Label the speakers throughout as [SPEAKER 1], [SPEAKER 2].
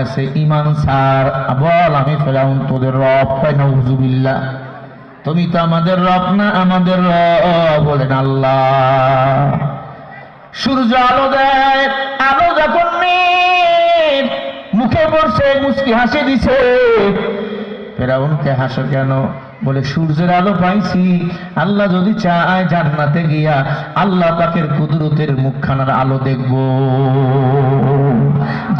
[SPEAKER 1] আছে ঈমান ছাড়, বল আমি ফেরাউন তোদের রব। কয় নাউযুবিল্লাহ, তুমি তো আমাদের রব না, আমাদের রব বলেন আল্লাহ। সূর্য আলো দেয়, আলো যখন মুখে পড়ছে মুচকি হাসি দিছে। ফেরাউনকে হাসো কেন? বলে সূর্যের আলো পাইছি, আল্লাহ যদি চায় জান্নাতে গিয়া আল্লাহ পাকের কুদরতের মুখখানার আলো দেখব।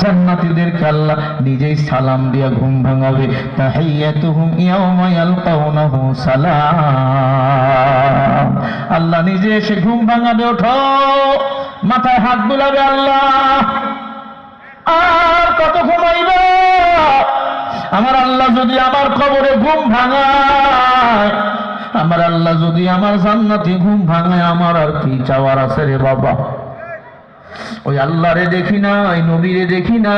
[SPEAKER 1] জান্নাতীদেরকে আল্লাহ নিজেই সালাম দিয়া ঘুম ভাঙাবে, তাহিয়াতুহুম ইয়াওমা ইয়ালকাউনাহু সালাম। আল্লাহ নিজে এসে ঘুম ভাঙাবে, ওঠো, মাথায় হাত বুলাবে আল্লাহ। আর কত ঘুমাইবে? আমার আল্লাহ যদি আমার কবরে ঘুম ভাঙায়, আমার আল্লাহ যদি আমার জান্নাতে ঘুম ভাঙায়, আমার আর কি চাওয়ার আছে রে বাবা? ওই আল্লাহরে দেখি না, ওই নবীরে দেখি না,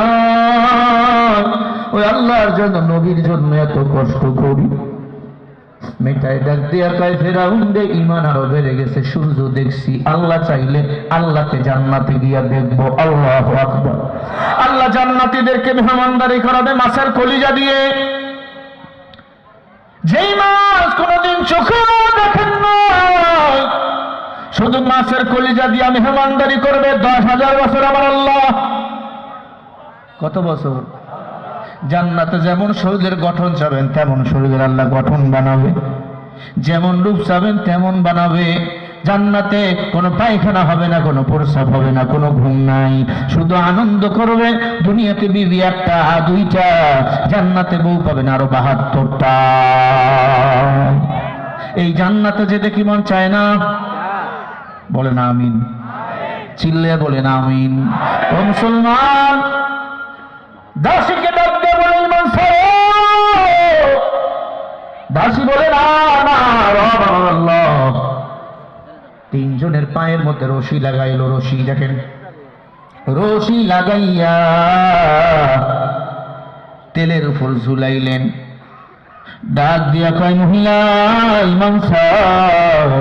[SPEAKER 1] ওই আল্লাহর জন্য নবীর জন্য এত কষ্ট করি। মেটায় ডাক দিয়া কয় ফেরাউন রে, ঈমান আরো বেড়ে গেছে, সূর্য দেখছি, আল্লাহ চাইলে আল্লাহকে জান্নাতে গিয়া দেখবো। আল্লাহু আকবার। আল্লাহ জান্নাতীদেরকে মেহমানদারি করাবে মাছের কলিজা দিয়ে, যেই মাছ কোনদিন চোখে দেখেন না, শুধু মাছের কলিজা দিয়ে মেহমানদারি করবে 10,000 বছর আমার আল্লাহ। কত বছর? জান্নাতে যেমন শরীরের গঠন চাবেন তেমন শরীরের আল্লাহ গঠন বানাবে, যেমন রূপ চাবেন তেমন বানাবে। জান্নাতে কোনো পায়খানা হবে না, কোনো প্রস্রাব হবে না, কোনো ঘুম নাই, শুধু আনন্দ করবে। দুনিয়াতে বিবি একটা দুইটা, জান্নাতে বউ পাবেন আরো 72টা। এই জান্নাতে যেতে কি মন চায় না? বলেন আমিন, চিল্লে বলেন আমিন। ও মুসলমান, দাসীকে ডাক দিয়ে বলে ঈমান ছাড়ো। দাসী বলে না না, রব আমার আল্লাহ। তিনজনের পায়ের মধ্যে রশি লাগাইলো, রশি দেখেন, রশি লাগাইয়া তেলের উপর ঝুলাইলেন। ডাক দিয়া কয় মহিলা ঈমান ছাড়।